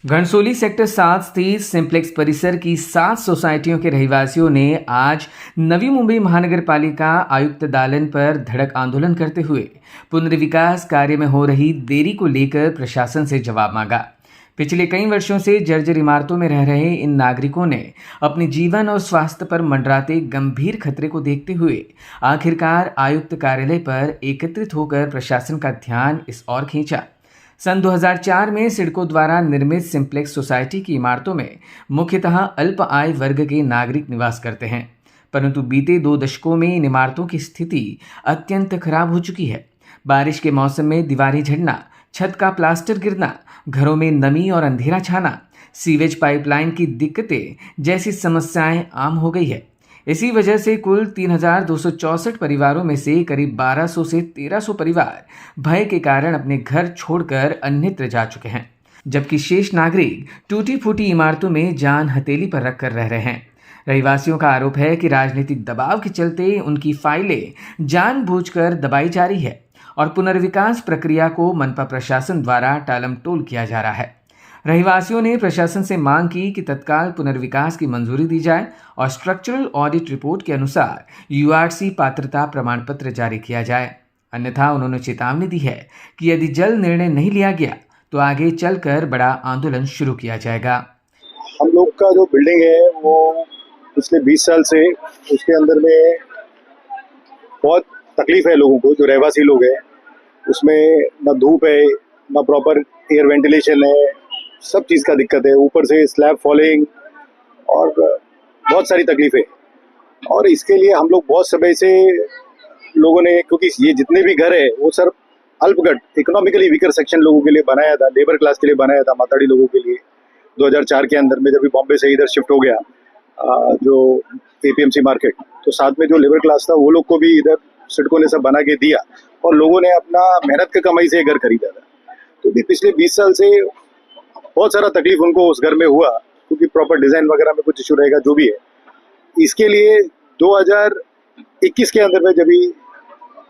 Ghansoli sector 7 स्थित simplex परिसर की 7 सोसाइटियों के रहवासियों ने आज नवी मुंबई महानगर पालिका आयुक्त दालन पर धड़क आंदोलन करते हुए पुनर्विकास कार्य में हो रही देरी को लेकर प्रशासन से जवाब मांगा। पिछले कई वर्षों से जर्जर इमारतों में रह रहे इन नागरिकों ने अपने जीवन और स्वास्थ्य पर मंडराते गंभीर खतरे को देखते हुए आखिरकार आयुक्त कार्यालय पर एकत्रित होकर प्रशासन का ध्यान इस ओर खींचा। सन 2004 में सिडको द्वारा निर्मित सिंप्लेक्स सोसाइटी की इमारतों में मुख्यतः अल्प आय वर्ग के नागरिक निवास करते हैं, परंतु बीते 2 दशकों में इन इमारतों की स्थिति अत्यंत खराब हो चुकी है। बारिश के मौसम में दीवारें झड़ना, छत का प्लास्टर गिरना, घरों में नमी और अंधेरा छाना, सीवेज पाइपलाइन की दिक्कतें जैसी समस्याएं आम हो गई है। इसी वजह से कुल 3,264 परिवारों में से करीब 1200 से 1300 परिवार भय के कारण अपने घर छोड़कर अन्यत्र जा चुके हैं, जबकि शेष नागरिक टूटी फूटी इमारतों में जान हथेली पर रखकर रह रहे हैं। रहवासियों का आरोप है कि राजनीतिक दबाव के चलते उनकी फाइलें जानबूझकर दबाई जा रही है और पुनर्विकास प्रक्रिया को मनपा प्रशासन द्वारा टालमटोल किया जा रहा है। रहवासियों ने प्रशासन से मांग की कि तत्काल पुनर्विकास की मंजूरी दी जाए और स्ट्रक्चरल ऑडिट रिपोर्ट के अनुसार यूआरसी पात्रता प्रमाण पत्र जारी किया जाए। अन्यथा उन्होंने चेतावनी दी है कि यदि जल्द निर्णय नहीं लिया गया तो आगे चलकर बड़ा आंदोलन शुरू किया जाएगा। हम लोग का जो बिल्डिंग है वो पिछले 20 साल से उसके अंदर में बहुत तकलीफ है लोगों को, जो रहवासी लोग हैं उसमें ना धूप है, ना प्रॉपर एयर वेंटिलेशन है, सब चीज़ का दिक्कत है। ऊपर से स्लैब फॉलिंग और बहुत सारी तकलीफें। और इसके लिए हम लोग बहुत समय से लोगों ने, क्योंकि ये जितने भी घर है वो सर अल्पगढ़ इकोनॉमिकली वीकर सेक्शन लोगों के लिए बनाया था, लेबर क्लास के लिए बनाया था, माताड़ी लोगों के लिए। 2004 के अंदर में जब बॉम्बे से इधर शिफ्ट हो गया जो एपीएमसी मार्केट, तो साथ में जो लेबर क्लास था वो लोग को भी इधर सिडको ने सब बना के दिया और लोगों ने अपना मेहनत की कमाई से घर खरीदा था। तो भी पिछले 20 साल से बहुत सारा तकलीफ उनको उस घर में हुआ, क्योंकि प्रॉपर डिज़ाइन वगैरह में कुछ इशू रहेगा जो भी है। इसके लिए 2021 के अंदर में जब भी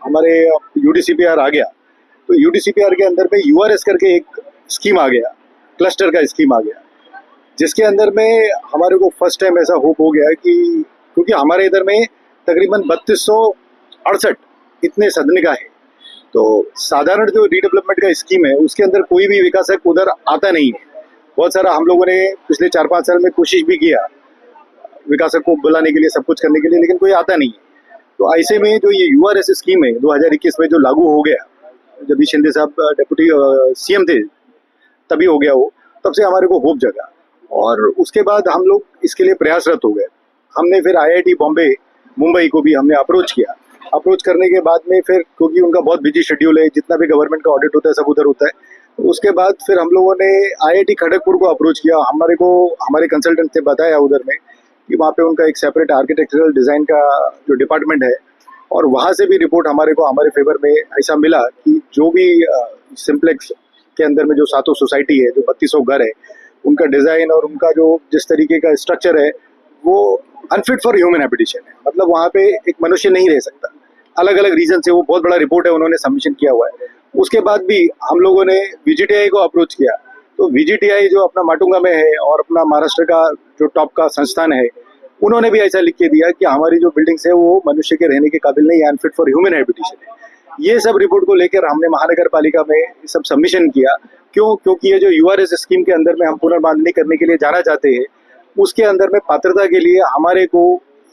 हमारे यूडीसीपीआर आ गया, तो यूडीसीपीआर के अंदर में यूआरएस करके एक स्कीम आ गया, क्लस्टर का स्कीम आ गया, जिसके अंदर में हमारे को फर्स्ट टाइम ऐसा होप हो गया कि क्योंकि हमारे इधर में तकरीबन 3268 इतने सदनिका है, तो साधारण जो रीडेवलपमेंट का स्कीम है उसके अंदर कोई भी विकासक उधर आता नहीं है। बहुत सारा हम लोगों ने पिछले 4-5 साल में कोशिश भी किया विकासक को बुलाने के लिए, सब कुछ करने के लिए, लेकिन कोई आता नहीं है। तो ऐसे में जो ये यूआरएस स्कीम है 2021 में जो लागू हो गया, जब भी शिंदे साहब डेप्यूटी सीएम थे तभी हो गया वो, तब से हमारे को होप जगा और उसके बाद हम लोग इसके लिए प्रयासरत हो गए। हमने फिर आईआईटी बॉम्बे, मुंबई को भी हमने अप्रोच किया। अप्रोच करने के बाद में फिर, क्योंकि उनका बहुत बिजी शेड्यूल है, जितना भी गवर्नमेंट का ऑडिट होता है सब उधर होता है, तो उसके बाद फिर हम लोगों ने आईआईटी खड़गपुर को अप्रोच किया। हमारे कंसल्टेंट ने बताया उधर में कि वहाँ पे उनका एक सेपरेट आर्किटेक्चरल डिज़ाइन का जो डिपार्टमेंट है, और वहाँ से भी रिपोर्ट हमारे फेवर में ऐसा मिला कि जो भी सिंप्लेक्स के अंदर में जो 7 सोसाइटी है, जो 3200 घर है, उनका डिज़ाइन और उनका जो जिस तरीके का स्ट्रक्चर है वो अनफिट फॉर ह्यूमन हैबिटेशन है। मतलब वहाँ पे एक मनुष्य नहीं रह सकता, अलग अलग रीजन से। वो बहुत बड़ा रिपोर्ट है, उन्होंने सबमिशन किया हुआ है। उसके बाद भी हम लोगों ने वीजीटीआई को अप्रोच किया, तो वीजीटीआई जो अपना माटुंगा में है और अपना महाराष्ट्र का जो टॉप का संस्थान है, उन्होंने भी ऐसा लिख के दिया कि हमारी जो बिल्डिंग्स है वो मनुष्य के रहने के काबिल नहीं है, अनफिट फॉर ह्यूमन हैबिटेशन है। ये सब रिपोर्ट को लेकर हमने महानगर पालिका में सब सबमिशन किया। क्योंकि ये जो यूआरएस स्कीम के अंदर में हम पुनर्बांधनी करने के लिए जाना चाहते हैं, उसके अंदर में पात्रता के लिए हमारे को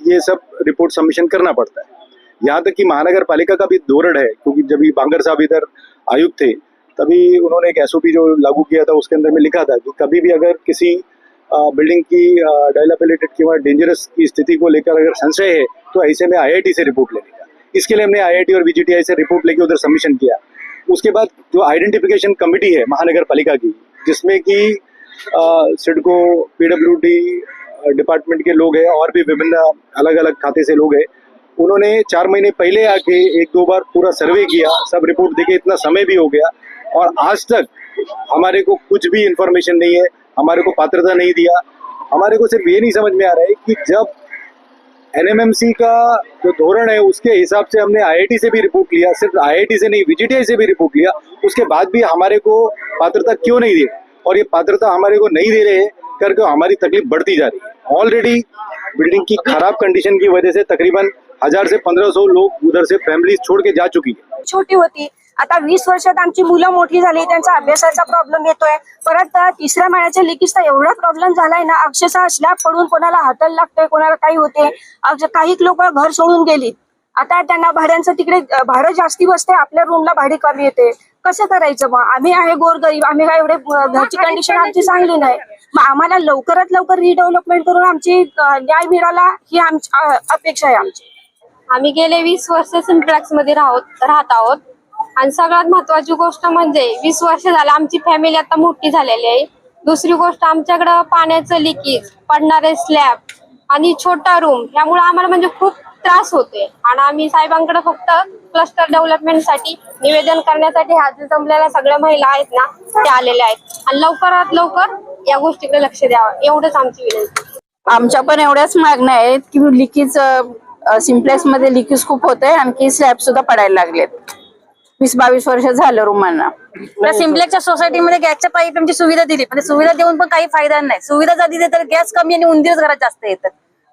ये सब रिपोर्ट सबमिशन करना पड़ता है। यहाँ तक कि महानगर पालिका का भी धोरण है, क्योंकि जब भी बांगर साहब इधर आयुक्त थे तभी उन्होंने एक एसओपी जो लागू किया था, उसके अंदर में लिखा था कि कभी भी अगर किसी बिल्डिंग की डायलापिलेटेड की डेंजरस की स्थिति को लेकर अगर संशय है तो ऐसे में आईआईटी से रिपोर्ट लेने का। इसके लिए हमने आईआईटी और वीजीटीआई से रिपोर्ट लेके उधर सबमिशन किया। उसके बाद जो आइडेंटिफिकेशन कमेटी है महानगर पालिका की, जिसमें कि सिडको, पीडब्ल्यूडी डिपार्टमेंट के लोग हैं और भी विभिन्न अलग अलग खाते से लोग हैं, उन्होंने 4 महीने पहले आके 1-2 बार पूरा सर्वे किया, सब रिपोर्ट देके इतना समय भी हो गया और आज तक हमारे को कुछ भी इंफॉर्मेशन नहीं है, हमारे को पात्रता नहीं दिया। हमारे को सिर्फ ये नहीं समझ में आ रहा है कि जब एनएमएमसी का जो धोरण है उसके हिसाब से हमने आईआईटी से भी रिपोर्ट लिया, सिर्फ आईआईटी से नहीं वीजीटीआई से भी रिपोर्ट लिया, उसके बाद भी हमारे को पात्रता क्यों नहीं दी? और ये पात्रता हमारे को नहीं दे रहे हैं करके हमारी तकलीफ बढ़ती जा रही है। ऑलरेडी बिल्डिंग की खराब कंडीशन की वजह से तकरीबन 1000 से 1500 लोग उधर से फॅमिली छोड़ के जा चुकी है। छोटी होती, आता 20 वर्षात आमची मुलं मोठी झाली, त्यांचा अभ्यासाचा प्रॉब्लेम येतोय। परत तिसऱ्या माळ्याच्या लिकीचा एवढा प्रॉब्लेम झालाय ना, अक्षरशः स्लॅब पडून कोणाला हाताला लागतोय, कोणाला काही होते। काही लोक घर सोडून गेली, आता त्यांना भाड्यांचं तिकडे भाडं जास्ती बसते, आपल्या रूमला भाडे कमी येते। कसं करायचं मग? आम्ही आहे गोरगरीब, आम्ही काय एवढे घरची कंडिशन आमची चांगली नाही, मग आम्हाला लवकरात लवकर रिडेव्हलपमेंट करून आमची न्याय मिळाला ही आमची अपेक्षा आहे आमची। आम्ही गेले 20 वर्ष सिम्प्लेक्स मध्ये राहत आहोत आणि सगळ्यात महत्वाची गोष्ट म्हणजे 20 वर्ष झालं आमची फॅमिली आता मोठी झालेली आहे। दुसरी गोष्ट आमच्याकडे पाण्याचं लिकेज, पडणारे स्लॅब आणि छोटा रूम यामुळे आम्हाला म्हणजे खूप त्रास होते आणि आम्ही साहेबांकडे फक्त क्लस्टर डेव्हलपमेंटसाठी निवेदन करण्यासाठी आज जमलेल्या सगळ्या महिला आहेत ना त्या आलेल्या आहेत आणि लवकरात लवकर या गोष्टीकडे लक्ष द्यावं एवढंच आमची विनंती। आमच्या पण एवढ्याच मागण्या आहेत की लिकेज सिम्प्लेक्स मध्ये लिकेज खूप होते, आणखी स्लॅब सुद्धा पडायला लागलेत। 20-22 वर्ष झालं रूमांना। त्या सिम्प्लेक्सच्या सोसायटीमध्ये गॅसच्या पाईपांची सुविधा दिली, पण सुविधा देऊन पण काही फायदा नाही। सुविधा जर दिली तर गॅस कमी आणि उंदीरच घरात जास्त येतात।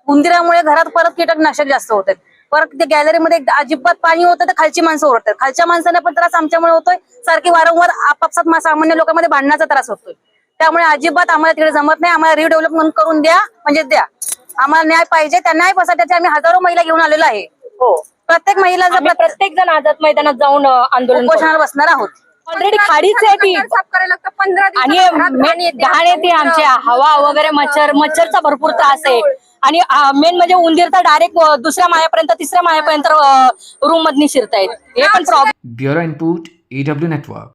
उंदीरामुळे घरात परत कीटकनाशक जास्त होतात, परत ते गॅलरीमध्ये अजिबात पाणी होतं तर खालची माणसं ओरडतात, खालच्या माणसांना पण त्रास आमच्यामुळे होतोय। सारखी वारंवार आपापसात सामान्य लोकांमध्ये भांडण्याचा त्रास होतोय, त्यामुळे अजिबात आम्हाला तिकडे जमत नाही। आम्हाला रिडेव्हलपमेंट करून द्या, म्हणजे द्या, आम्हाला न्याय पाहिजे। त्या न्याय पसाठ्याचे आम्ही हजारो महिला घेऊन आलेलो आहे। हो, प्रत्येक महिला प्रत्येक जण आझाद मैदानात जाऊन आंदोलन उपोषणाला बसणार आहोत। ऑलरेडी खाडीच आहे ती आणि घाण येते, आमच्या हवा वगैरे मच्छरचा भरपूर त्रास आहे आणि मेन म्हणजे उंदीर तर डायरेक्ट दुसऱ्या माळ्यापर्यंत तिसऱ्या माळ्यापर्यंत रूम मधनी शिरतायत, हे पण problem. Bureau input EW network.